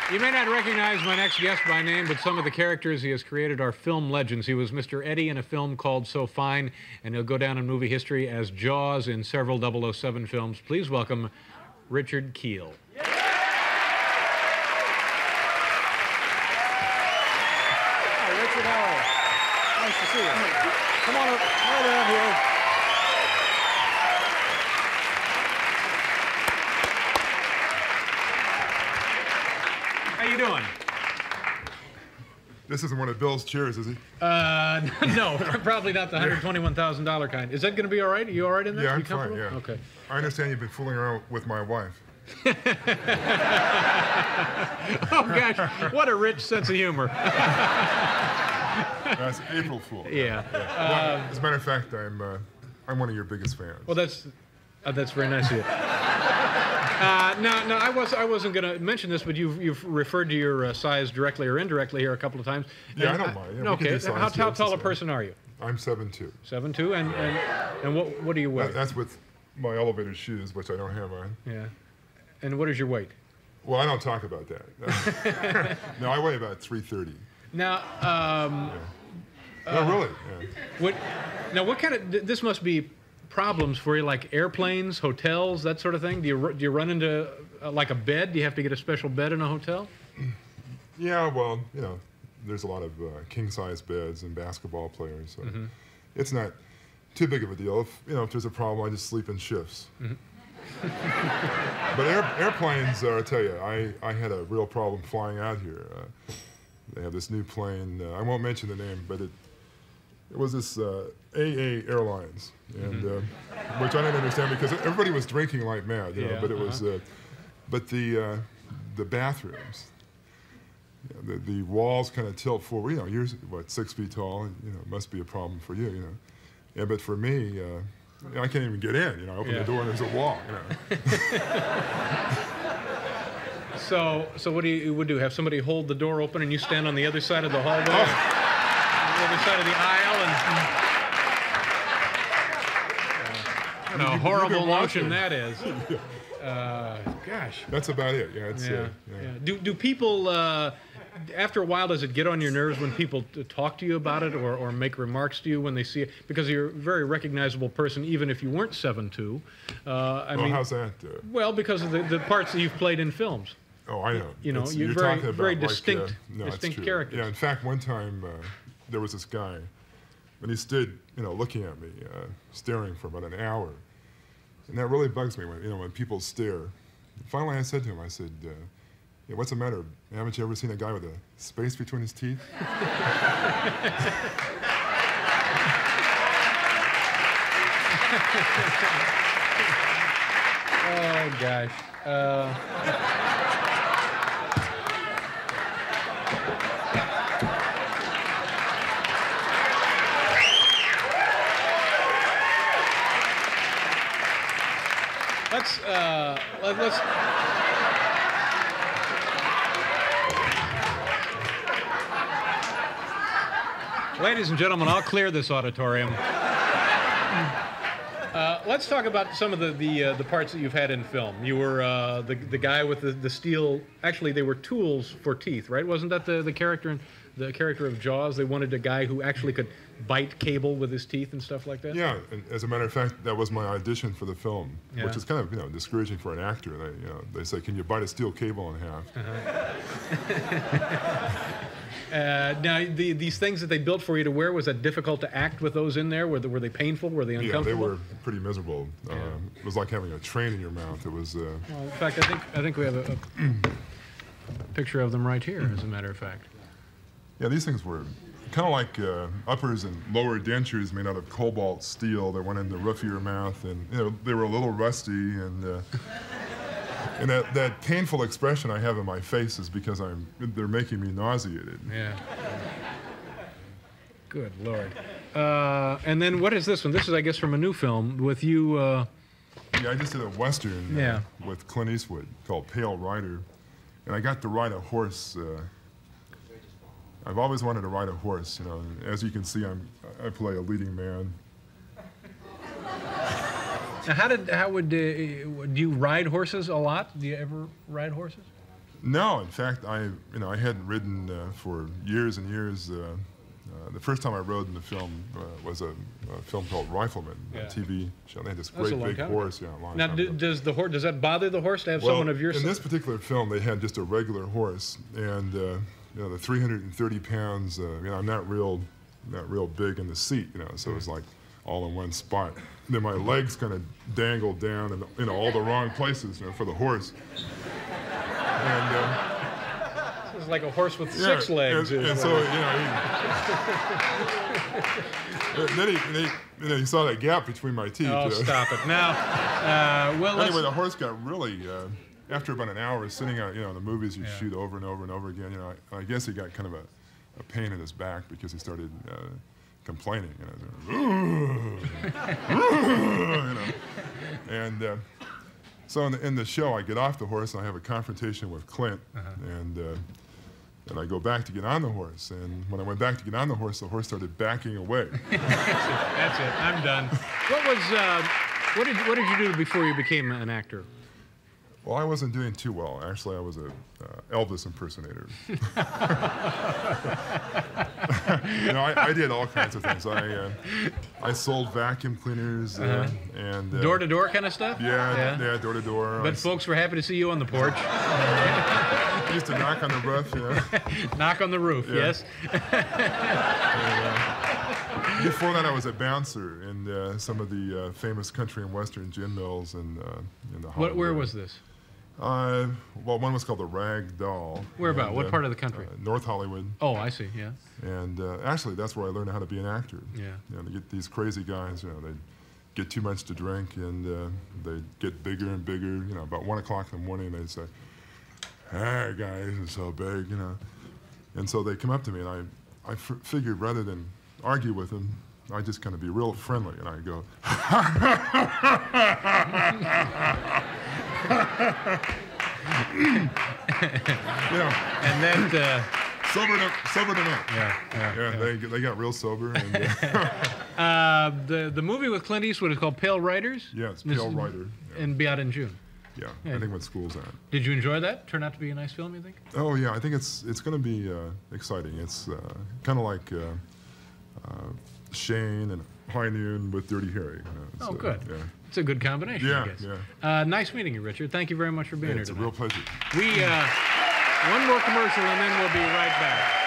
You may not recognize my next guest by name, but some of the characters he has created are film legends. He was Mr. Eddie in a film called So Fine, and he'll go down in movie history as Jaws in several 007 films. Please welcome Richard Kiel. Hi, Richard, how are you? Nice to see you. Come on over here. How you doing? This isn't one of Bill's chairs, is it? No, probably not the $121,000 kind. Is that going to be all right? Are you all right in there? Yeah, I'm you fine, yeah. Okay. I understand you've been fooling around with my wife. Oh, gosh, what a rich sense of humor. That's April Fool. Yeah. Well, as a matter of fact, I'm one of your biggest fans. Well, that's very nice of you. No, I wasn't going to mention this, but you've referred to your size directly or indirectly here a couple of times. Yeah, I don't mind. Yeah, okay. How tall a person are you? I'm 7'2". 7'2", and what do you weigh? That's with my elevator shoes, which I don't have on. Yeah. And what is your weight? Well, I don't talk about that. No, I weigh about 330. Now, no, really. Yeah. What kind of? This must be problems for you, like airplanes, hotels, that sort of thing. Do you run into like a bed? Do you have to get a special bed in a hotel? Yeah, well, there's a lot of king-size beds and basketball players, so it's not too big of a deal. If there's a problem, I just sleep in shifts. But airplanes, I tell you, I had a real problem flying out here. They have this new plane. I won't mention the name, but it was this AA Airlines, and which I don't understand because everybody was drinking like mad, but it was, but the bathrooms, the walls kind of tilt forward. You're what, 6 feet tall? It must be a problem for you, Yeah, but for me, I can't even get in. I open the door and there's a wall. So what do you would do? Have somebody hold the door open and you stand on the other side of the hallway, on the other side of the aisle, and a horrible notion that is. Gosh. That's about it. Yeah. Do people? After a while, does it get on your nerves when people talk to you about it or make remarks to you when they see it? Because you're a very recognizable person, even if you weren't 7'2". I mean, how's that? Well, because of the parts that you've played in films. Oh, I know. You're very distinct, distinct characters. Yeah, in fact, one time there was this guy, and he stood, looking at me, staring for about an hour, and that really bugs me when people stare. Finally, I said to him, I said, what's the matter? Haven't you ever seen a guy with a space between his teeth? Oh, gosh. Let's ladies and gentlemen, I'll clear this auditorium. Let's talk about some of the parts that you've had in film. You were the guy with the steel. Actually, they were tools for teeth, right? Wasn't that the character of Jaws? They wanted a guy who actually could bite cable with his teeth and stuff like that. Yeah, and as a matter of fact, that was my audition for the film, which is kind of discouraging for an actor. They say, "Can you bite a steel cable in half?" Now, these things that they built for you to wear, was that difficult to act with those in there? Were they painful? Were they uncomfortable? Yeah, they were pretty miserable. It was like having a train in your mouth. It was. Well, in fact, I think we have a picture of them right here, as a matter of fact. Yeah, these things were kind of like uppers and lower dentures made out of cobalt steel that went in the roof of your mouth, and they were a little rusty, and that painful expression I have in my face is because they're making me nauseated. Yeah. Good Lord. And then what is this one? This is, I guess, from a new film with you. Yeah, I just did a Western with Clint Eastwood called Pale Rider, and I got to ride a horse. I've always wanted to ride a horse, As you can see, I play a leading man. Now, do you ride horses a lot? Do you ever ride horses? No, in fact, I hadn't ridden for years and years. The first time I rode in the film was a film called Rifleman, a TV show. They had this great big horse. Yeah, a long now, time ago. does that bother the horse to have someone of your size? In this particular film, they had just a regular horse, and the 330 pounds. I'm not real big in the seat, so it was like all in one spot. And then my legs kind of dangled down in all the wrong places, for the horse. And it's like a horse with 6 legs. And so, he saw that gap between my teeth. Oh, stop it. Now, anyway, the horse got really, after about an hour of sitting out, the movies you shoot over and over and over again, I guess he got kind of a pain in his back because he started complaining, and so in the show, I get off the horse and I have a confrontation with Clint, and I go back to get on the horse. And when I went back to get on the horse started backing away. That's it. I'm done. What did you do before you became an actor? Well, I wasn't doing too well. Actually, I was a Elvis impersonator. I did all kinds of things. I sold vacuum cleaners and door-to-door kind of stuff. Yeah, door-to-door. But folks were happy to see you on the porch. I used to knock on the roof. Knock on the roof. Yes. Before that, I was a bouncer in some of the famous country and western gin mills in the Hollywood. Where was this? Well, one was called the Rag Doll. Where about? What part of the country? North Hollywood. Oh, I see. Yeah. And actually, that's where I learned how to be an actor. Yeah. They get these crazy guys. They get too much to drink, and they get bigger and bigger. About 1 o'clock in the morning, they'd say, "Hey, guys, it's so big," And so they come up to me, and I figured rather than argue with them, I just kind of be real friendly, and I go, and then sobered them up. Yeah. They got real sober. And, the movie with Clint Eastwood is called Pale Riders. Yeah, it's Pale Rider. And be out in June. Yeah, I think when school's out. Did you enjoy that? Turn out to be a nice film, you think? Oh yeah, I think it's going to be exciting. It's kind of like Shane and High Noon with Dirty Harry. Oh, good. Yeah. It's a good combination, I guess. Yeah. Nice meeting you, Richard. Thank you very much for being here It's tonight. a real pleasure. One more commercial, and then we'll be right back.